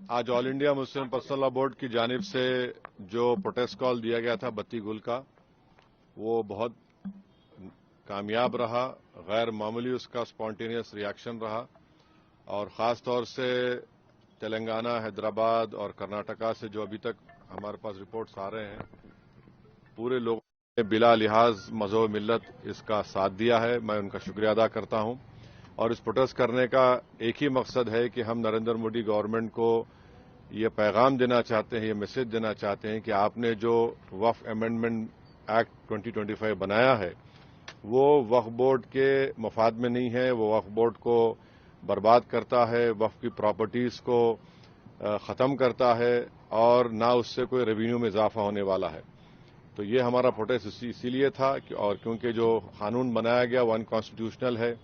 आज all India Muslim personal law board की जानिब से जो प्रोटेस्ट कॉल दिया गया था बत्ती गुल का, वो बहुत कामयाब रहा। गैर मामूली उसका स्पॉन्टेनियस रिएक्शन रहा और ख़ास तौर से तेलंगाना, हैदराबाद और कर्नाटका से जो अभी तक हमारे पास रिपोर्ट्स आ रहे हैं, पूरे लोगों ने बिला लिहाज मज़हब मिल्लत इसका साथ दिया है। मैं उनका शुक्रिया अदा करता हूं और इस प्रोटेस्ट करने का एक ही मकसद है कि हम नरेंद्र मोदी गवर्नमेंट को ये पैगाम देना चाहते हैं, ये मैसेज देना चाहते हैं कि आपने जो वक्फ अमेंडमेंट एक्ट 2025 बनाया है वो वक्फ बोर्ड के मफाद में नहीं है। वो वक्फ बोर्ड को बर्बाद करता है, वक्फ की प्रॉपर्टीज को ख़त्म करता है और ना उससे कोई रेवेन्यू में इजाफा होने वाला है। तो ये हमारा प्रोटेस्ट इसीलिए था और क्योंकि जो कानून बनाया गया वो अनकॉन्स्टिट्यूशनल है,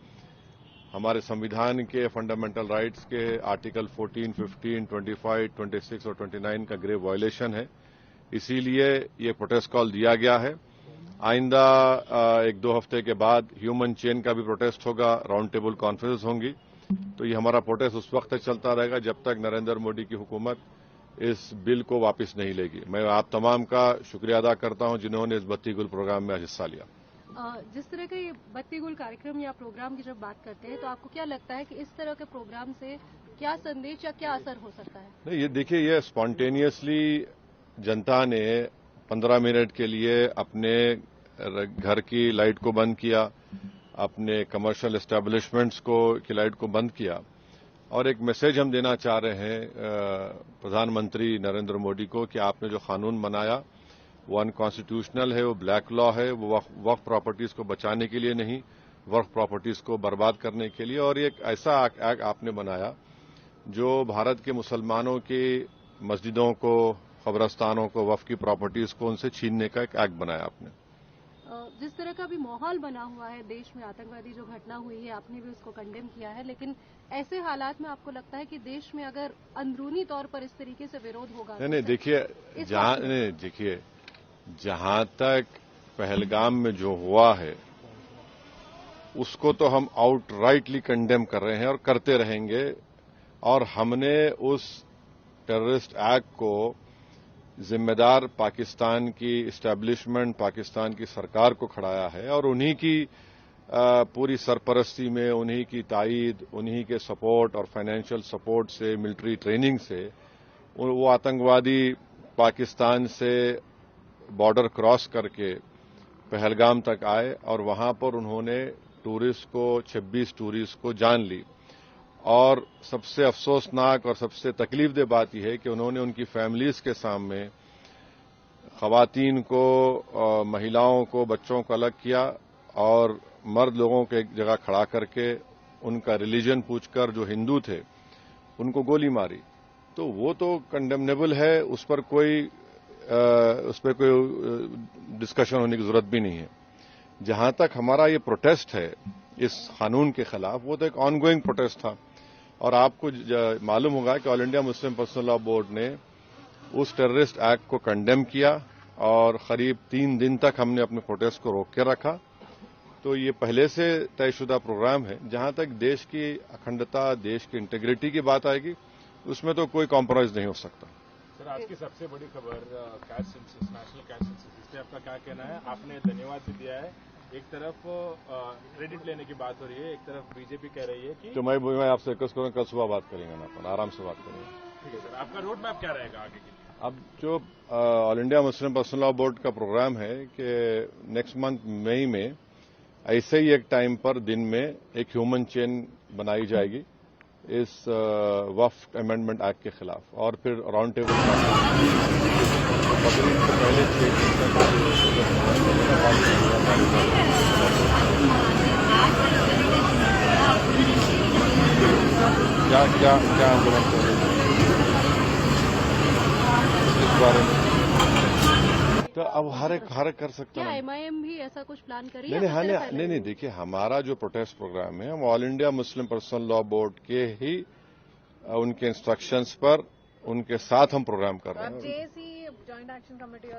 हमारे संविधान के फंडामेंटल राइट्स के आर्टिकल 14, 15, 25, 26 और 29 का ग्रेव वायलेशन है। इसीलिए ये प्रोटेस्ट कॉल दिया गया है। आइंदा 1-2 हफ्ते के बाद ह्यूमन चेन का भी प्रोटेस्ट होगा, राउंड टेबल कॉन्फ्रेंस होंगी। तो ये हमारा प्रोटेस्ट उस वक्त तक चलता रहेगा जब तक नरेंद्र मोदी की हुकूमत इस बिल को वापस नहीं लेगी। मैं आप तमाम का शुक्रिया अदा करता हूं जिन्होंने इस बत्ती गुल प्रोग्राम में हिस्सा लिया। जिस तरह का ये बत्ती गुल कार्यक्रम या प्रोग्राम की जब बात करते हैं तो आपको क्या लगता है कि इस तरह के प्रोग्राम से क्या संदेश या क्या असर हो सकता है? नहीं, ये देखिए, ये स्पॉन्टेनियसली जनता ने 15 मिनट के लिए अपने घर की लाइट को बंद किया, अपने कमर्शियल एस्टेब्लिशमेंट्स की लाइट को बंद किया और एक मैसेज हम देना चाह रहे हैं प्रधानमंत्री नरेंद्र मोदी को कि आपने जो कानून बनाया वो अनकॉन्स्टिट्यूशनल है, वो ब्लैक लॉ है, वो वक्फ प्रॉपर्टीज को बचाने के लिए नहीं, वक्फ प्रॉपर्टीज को बर्बाद करने के लिए। और एक ऐसा एक्ट आपने बनाया जो भारत के मुसलमानों की मस्जिदों को, कब्रस्तानों को, वक्फ की प्रॉपर्टीज को उनसे छीनने का एक एक्ट बनाया आपने। जिस तरह का भी माहौल बना हुआ है देश में, आतंकवादी जो घटना हुई है, आपने भी उसको कंडेम किया है, लेकिन ऐसे हालात में आपको लगता है कि देश में अगर अंदरूनी तौर पर इस तरीके से विरोध होगा? नहीं, देखिए, जहां तक पहलगाम में जो हुआ है उसको तो हम आउटराइटली कंडेम कर रहे हैं और करते रहेंगे और हमने उस टेररिस्ट एक्ट को जिम्मेदार पाकिस्तान की एस्टैब्लिशमेंट, पाकिस्तान की सरकार को खड़ाया है और उन्हीं की पूरी सरपरस्ती में, उन्हीं की तायीद, उन्हीं के सपोर्ट और फाइनेंशियल सपोर्ट से, मिलिट्री ट्रेनिंग से वो आतंकवादी पाकिस्तान से बॉर्डर क्रॉस करके पहलगाम तक आए और वहां पर उन्होंने 26 टूरिस्ट को जान ली। और सबसे अफसोसनाक और सबसे तकलीफदेह बात यह है कि उन्होंने उनकी फैमिलीज के सामने खवातीन को, महिलाओं को, बच्चों को अलग किया और मर्द लोगों को एक जगह खड़ा करके उनका रिलीजन पूछकर जो हिंदू थे उनको गोली मारी। तो वो तो कंडेमनेबल है, उस पर कोई डिस्कशन होने की जरूरत भी नहीं है। जहां तक हमारा ये प्रोटेस्ट है इस कानून के खिलाफ, वो तो एक ऑनगोइंग प्रोटेस्ट था और आपको मालूम होगा कि all India Muslim personal law board ने उस टेररिस्ट एक्ट को कंडेम किया और करीब 3 दिन तक हमने अपने प्रोटेस्ट को रोक के रखा। तो ये पहले से तयशुदा प्रोग्राम है। जहां तक देश की अखंडता, देश की इंटीग्रिटी की बात आएगी उसमें तो कोई कॉम्प्रोमाइज नहीं हो सकता। सर, आज की सबसे बड़ी खबर cash census, national cash census, इस पर आपका क्या कहना है? आपने धन्यवाद भी दिया है, एक तरफ क्रेडिट लेने की बात हो रही है, एक तरफ बीजेपी कह रही है कि तो मैं आपसे रिक्वेस्ट करूंगा, कल सुबह बात करेंगे ना, अपन आराम से बात करेंगे। ठीक है सर, आपका रोड मैप क्या रहेगा आगे के लिए? अब जो all India Muslim personal law board का प्रोग्राम है कि नेक्स्ट मंथ मई में ऐसे ही एक टाइम पर दिन में एक ह्यूमन चेन बनाई जाएगी इस वक्फ अमेंडमेंट एक्ट के खिलाफ और फिर राउंड टेबल बकरीद से पहले 6 दिन तक क्या आंदोलन कर रहे हैं इस बारे में, तो अब हर एक कर सकता है। क्या एमआईएम भी ऐसा कुछ प्लान करी? नहीं, देखिए, हमारा जो प्रोटेस्ट प्रोग्राम है हम all India Muslim personal law board के ही उनके इंस्ट्रक्शंस पर उनके साथ हम प्रोग्राम कर रहे हैं। जेएसी जॉइंट एक्शन कमेटी और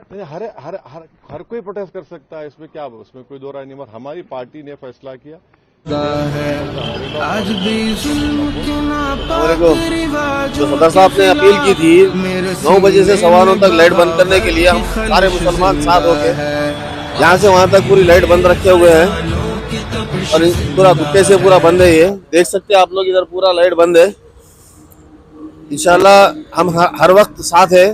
हर कोई प्रोटेस्ट कर सकता है, इसमें क्या, उसमें कोई दो राय नहीं। हमारी पार्टी ने फैसला किया आज भी जुल्म के नापाक जो सदर साहब ने अपील की थी 9 बजे से 9:15 तक लाइट बंद करने के लिए, हम सारे मुसलमान साथ होके यहाँ से वहाँ तक पूरी लाइट बंद रखे हुए हैं और पूरा दुक्के से पूरा बंद है। ये देख सकते हैं आप लोग, इधर पूरा लाइट बंद है। इंशाल्लाह हम हर वक्त साथ है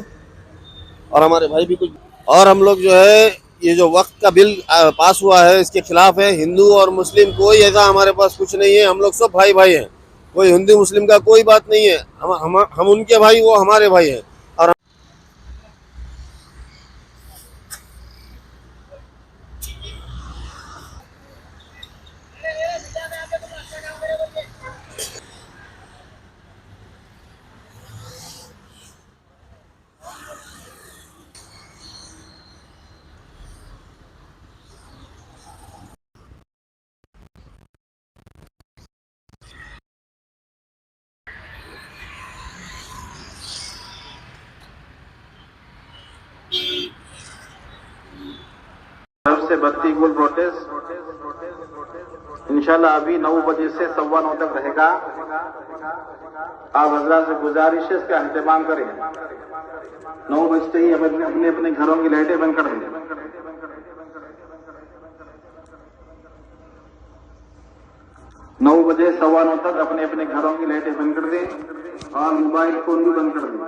और हमारे भाई भी कुछ, और हम लोग जो है ये जो वक्त का बिल पास हुआ है इसके खिलाफ है। हिंदू और मुस्लिम कोई ऐसा हमारे पास कुछ नहीं है, हम लोग सब भाई भाई हैं, कोई हिंदू मुस्लिम का कोई बात नहीं है। हम उनके भाई, वो हमारे भाई हैं। और से बत्ती गुल प्रोटेस्ट इंशाल्लाह अभी 9 बजे से 9:15 तक रहेगा। आप हजरात से गुजारिश है इसका इंतजाम करें। 9 बजते ही अपने अपने घरों की लाइटें बंद कर दें। 9 बजे 9:15 तक अपने अपने घरों की लाइटें बंद कर दें और मोबाइल फोन भी बंद कर दें।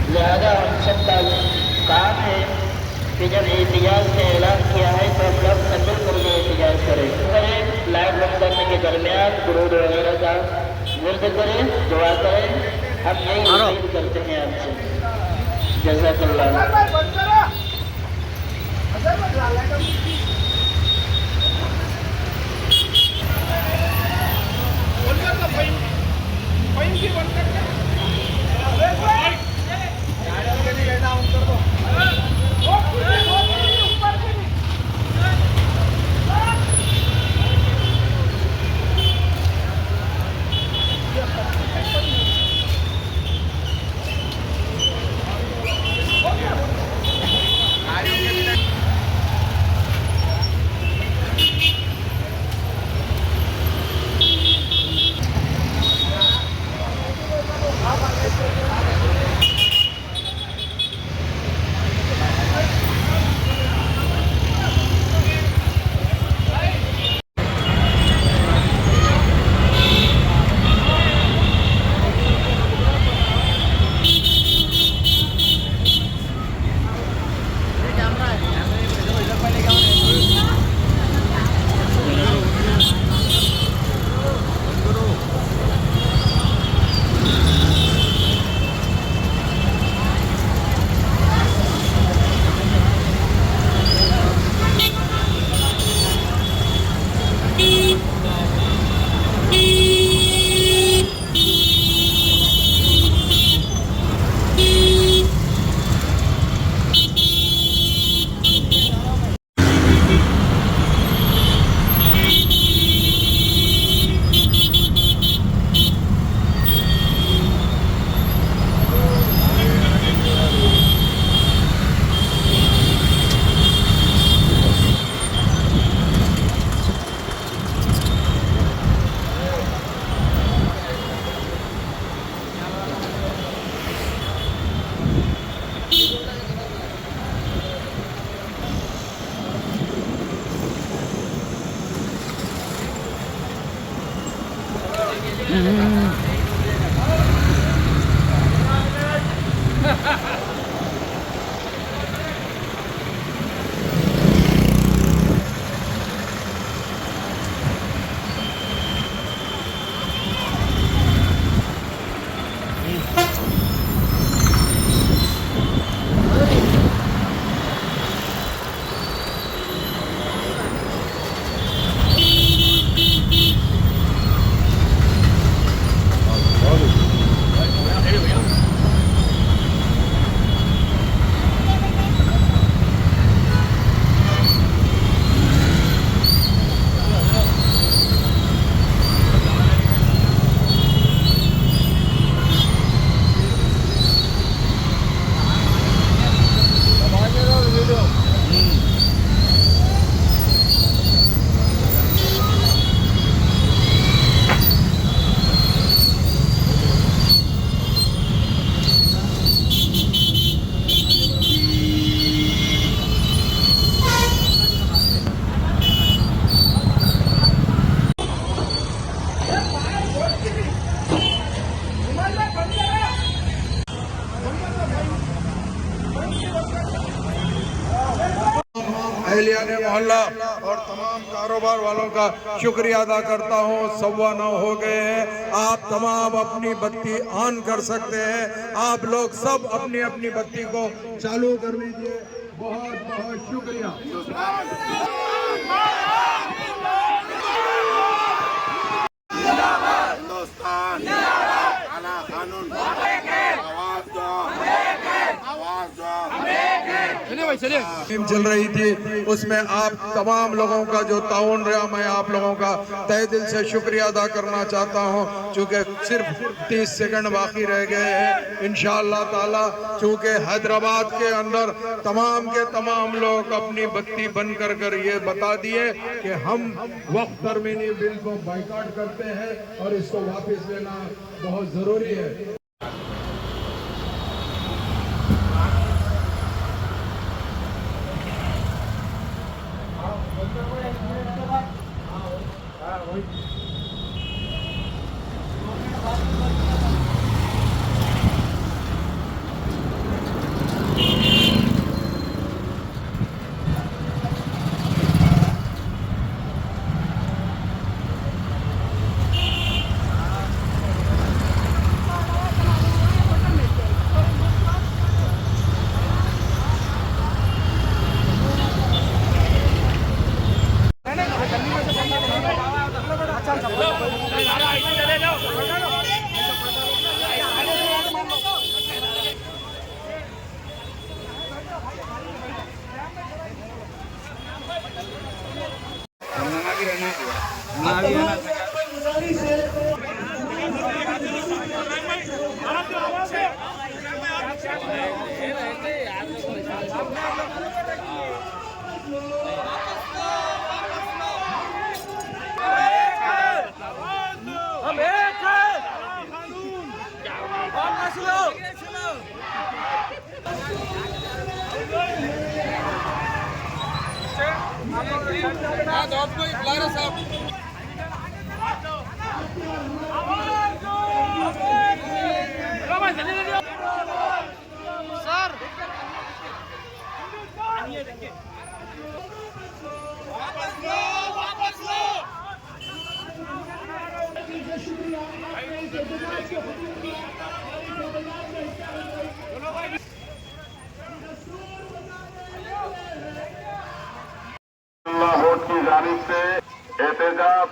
लिहाजा हम सबका काम है कि जब एहतिजाज का ऐलान किया है तो हम लोग मिल कर के एहतिजाज करें। लाइट बंद करने के दरमियान दुरूद वगैरह का विर्द करें, दुआ करें। हम यही उम्मीद करते हैं आपसे। जज़ाकल्लाह। अहलियाने मोहल्ला और तमाम कारोबार वालों का शुक्रिया अदा करता हूँ। 9:15 हो गए हैं। आप तमाम अपनी बत्ती ऑन कर सकते हैं। आप लोग सब अपनी अपनी बत्ती को चालू कर लीजिए। बहुत बहुत शुक्रिया। चल रही थी, उसमें आप तमाम लोगों का जो ताउन रहा, मैं आप लोगों का तहे दिल से शुक्रिया अदा करना चाहता हूं। चूंकि सिर्फ 30 सेकंड बाकी रह गए हैं, इंशाअल्लाह ताला चूंकि हैदराबाद के अंदर तमाम के तमाम लोग अपनी बत्ती बंद कर ये बता दिए कि हम वक्त तरमीनी बिल को बाइकआउट करते हैं और इसको वापस लेना बहुत जरूरी है। बोर्ड की जानिब से एहतजाज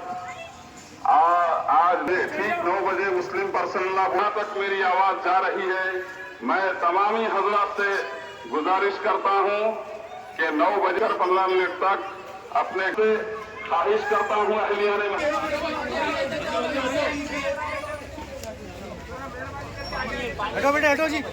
आज ठीक 9 बजे मुस्लिम पर्सनल वहां तक मेरी आवाज जा रही है। मैं तमामी हजरात से गुजारिश करता हूं कि 9:15 तक अपने से ख्वाहिश करता हूं अहलियाने हटो बेटा हटो जी।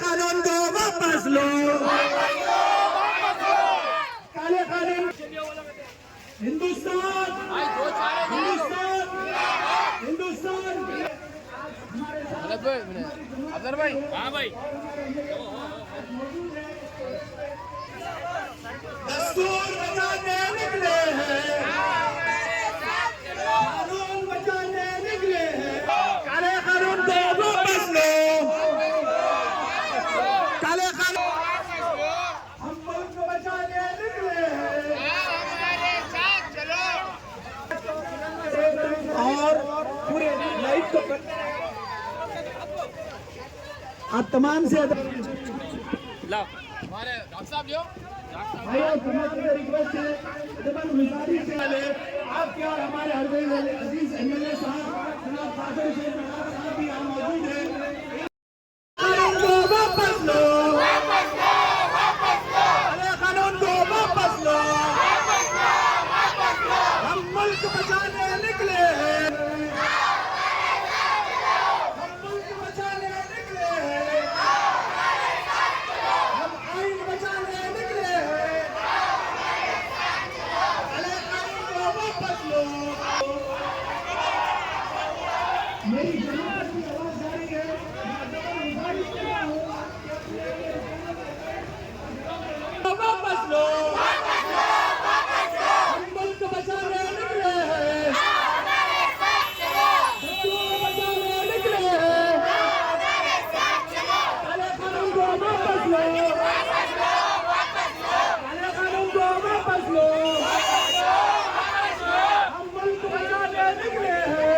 कानून को वापस लो, काले कानून दस्तूर बचाने निकले हैं, कानून बचाने निकले हैं, काले कानून को वापस लो, काले कानून हम मुल्क को बचाने निकले हैं, हमारे साथ चलो और पूरे लाइट को आप तमाम से हमारे डॉक्टर साहब जो रिक्वेस्ट है आपके और हमारे हरदोई अजीज एमएलए साहब जनाब कादर शेख साहब भी यहाँ मौजूद हैं। कानून को वापस लो, कानून को वापस लो, हम मुल्क बचाने निकले हैं, हम मुल्क बचाने निकले हैं, हम आइन बचाने निकले हैं, कानून को वापस लो। मेरी जमात की आवाज जारी है, वापस लो, हम मुल्क बचाने निकले हैं, बचाने निकले हैं, काले कानून को वापस लो, काले कानून को वापस लो, हम मुल्क बचाने निकले हैं,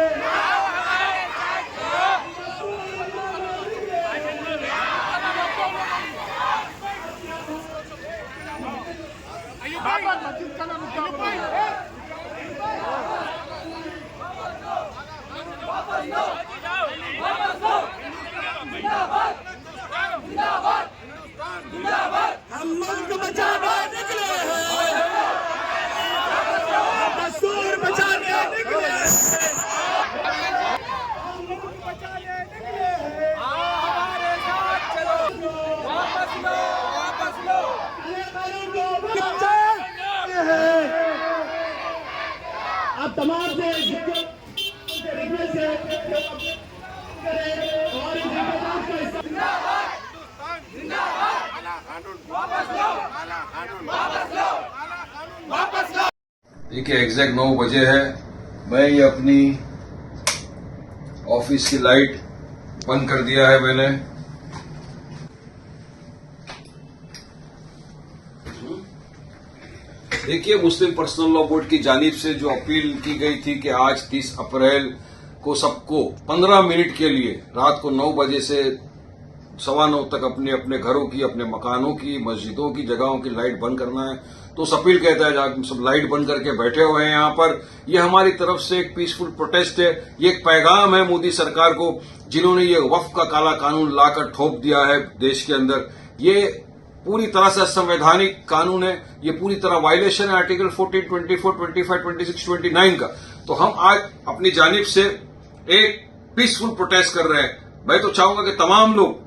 हम मुल्क बचाने निकले हैं, दस्तूर बचाने निकले हैं, हम मुल्क बचाने निकले हैं, हमारे साथ चलो, वापस लो, वापस लो, कानून को वापस हैं। आप तमाम से रिक्वेस्ट है और इस इंतजाम का हिस्सा देखिए एग्जैक्ट 9 बजे है। मैं ये अपनी ऑफिस की लाइट बंद कर दिया है मैंने। देखिए मुस्लिम पर्सनल लॉ बोर्ड की जानिब से जो अपील की गई थी कि आज 30 अप्रैल को सबको 15 मिनट के लिए रात को 9 बजे से 9:15 तक अपने अपने घरों की, अपने मकानों की, मस्जिदों की, जगहों की लाइट बंद करना है। तो उस अपील कहता है आप सब लाइट बंद करके बैठे हुए हैं यहाँ पर। ये हमारी तरफ से एक पीसफुल प्रोटेस्ट है। ये एक पैगाम है मोदी सरकार को, जिन्होंने ये वक्फ का काला कानून लाकर ठोक दिया है देश के अंदर। ये पूरी तरह से असंवैधानिक कानून है। ये पूरी तरह वायलेशन है आर्टिकल 14, 24, 25, 26, 29 का। तो हम आज अपनी जानिब से एक पीसफुल प्रोटेस्ट कर रहे हैं। मैं तो चाहूंगा कि तमाम लोग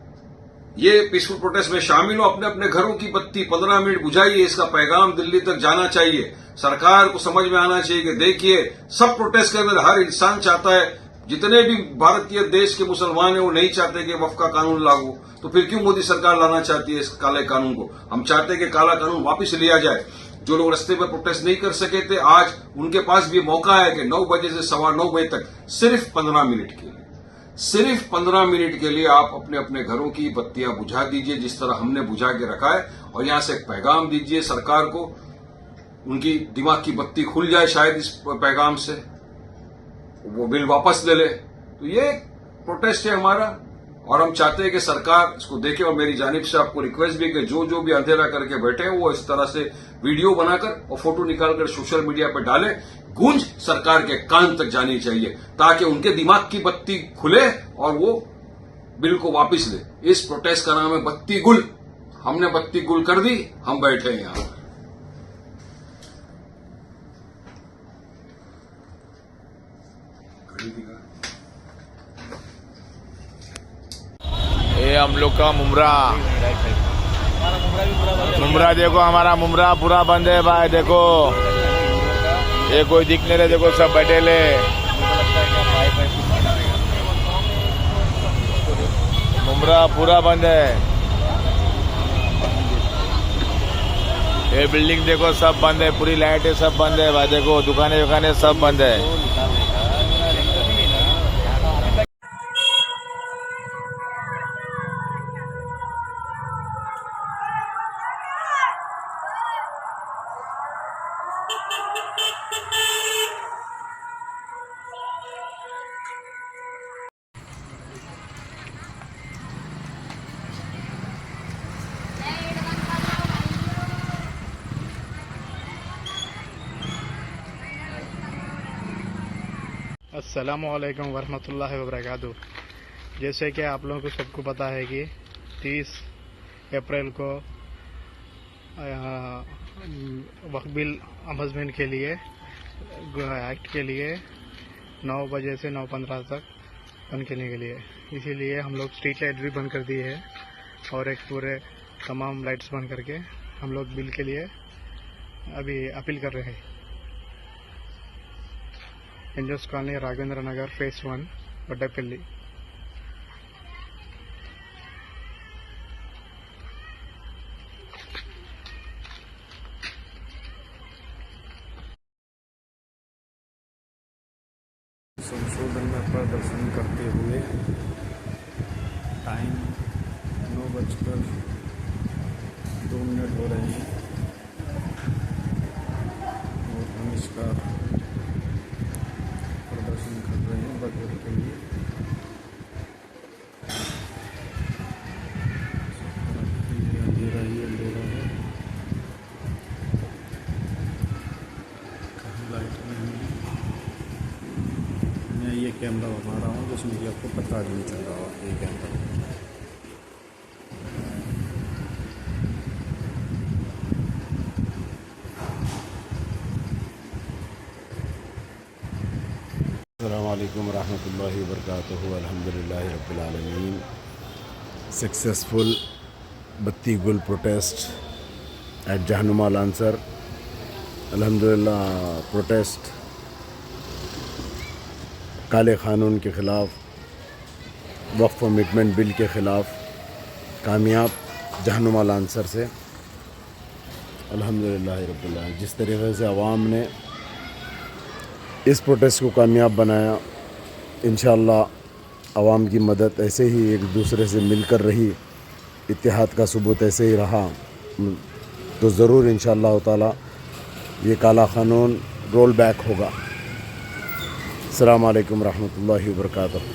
ये पीसफुल प्रोटेस्ट में शामिल हो, अपने अपने घरों की बत्ती 15 मिनट बुझाइए। इसका पैगाम दिल्ली तक जाना चाहिए। सरकार को समझ में आना चाहिए कि देखिए सब प्रोटेस्ट करने हर इंसान चाहता है, जितने भी भारतीय देश के मुसलमान हैं वो नहीं चाहते कि वक्फ का कानून लागू। तो फिर क्यों मोदी सरकार लाना चाहती है इस काले कानून को? हम चाहते हैं कि काला कानून वापस लिया जाए। जो लोग रास्ते पर प्रोटेस्ट नहीं कर सके थे, आज उनके पास भी मौका है कि 9 बजे से 9:15 बजे तक सिर्फ 15 मिनट के लिए, सिर्फ 15 मिनट के लिए आप अपने अपने घरों की बत्तियां बुझा दीजिए, जिस तरह हमने बुझा के रखा है। और यहां से एक पैगाम दीजिए सरकार को, उनकी दिमाग की बत्ती खुल जाए शायद इस पैगाम से, वो बिल वापस ले ले। तो ये प्रोटेस्ट है हमारा और हम चाहते हैं कि सरकार इसको देखे। और मेरी जानिब से आपको रिक्वेस्ट भी कि जो भी अंधेरा करके बैठे हैं वो इस तरह से वीडियो बनाकर और फोटो निकालकर सोशल मीडिया पर डालें। गूंज सरकार के कान तक जानी चाहिए ताकि उनके दिमाग की बत्ती खुले और वो बिल को वापस ले। इस प्रोटेस्ट का नाम है बत्ती गुल। हमने बत्ती गुल कर दी, हम बैठे हैं यहां। ये हम लोग का मुमरा देखो, हमारा मुमरा पूरा बंद है भाई। देखो ये कोई दिख नहीं रहे, देखो सब बैठे ले। मुमरा पूरा बंद है। ये बिल्डिंग देखो सब बंद है, पूरी लाइटें सब बंद है भाई। देखो दुकानें दुकानें सब बंद है। अस्सलामुअलैकुम वरहमतुल्लाहि वबरकातुहू। जैसे कि आप लोगों को सबको पता है कि 30 अप्रैल को वक्फ बिल अमेंडमेंट के लिए एक्ट के लिए 9 बजे से 9:15 तक बंद करने के लिए, इसीलिए हम लोग स्ट्रीट लाइट भी बंद कर दी है और एक पूरे तमाम लाइट्स बंद करके हम लोग बिल के लिए अभी अपील कर रहे हैं। एंजल्स कॉलोनी, राघवेंद्र नगर, फेज 1, वड्डापल्ली। संशोधन में प्रदर्शन करते हुए टाइम 9:02 हो रहे हैं और हम इसका प्रदर्शन कर रहे हैं बदल के लिए। अंधेरा ही अंधेरा है, कहीं लाइट नहीं है। मैं ये कैमरा बना रहा हूँ जिसमें कि आपको पता नहीं चल रहा हो ये कैमरा। अस्सलामुअलैकुम रहमतुल्लाहि वबरकातुहू। अल्हम्दुलिल्लाहि रब्बिल आलमीन। सक्सेसफुल बत्ती गुल प्रोटेस्ट एट जहनुमा लांसर। अल्हम्दुलिल्लाह प्रोटेस्ट काले क़ानून के ख़िलाफ़, वक्फ अमेंडमेंट बिल के ख़िलाफ़ कामयाब जहनुमा लांसर से। अल्हम्दुलिल्लाह रब्बिल आलमीन। जिस तरीक़े से आवाम ने इस प्रोटेस्ट को कामयाब बनाया, इंशाअल्लाह आवाम की मदद ऐसे ही एक दूसरे से मिलकर रही, इत्तेहाद का सबूत ऐसे ही रहा, तो ज़रूर इंशाअल्लाह ताला ये काला क़ानून रोल बैक होगा। अस्सलामु अलैकुम रहमतुल्लाहि वबरकातुहू।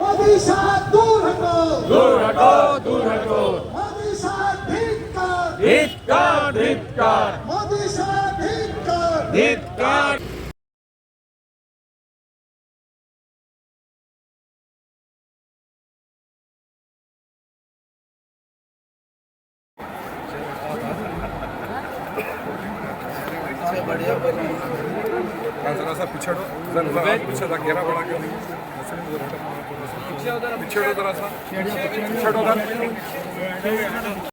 मोदी साहब दूर हटो, दूर हटो, दूर हटो। मोदी साहब धिक्कार, धिक्कार, धिक्कार, मोदी साहब धिक्कार, धिक्कार। जरा सा पिछड़ो, जरा पीछे तक घेरा बड़ा कर पिछड़ो जरा सा, पिछड़ो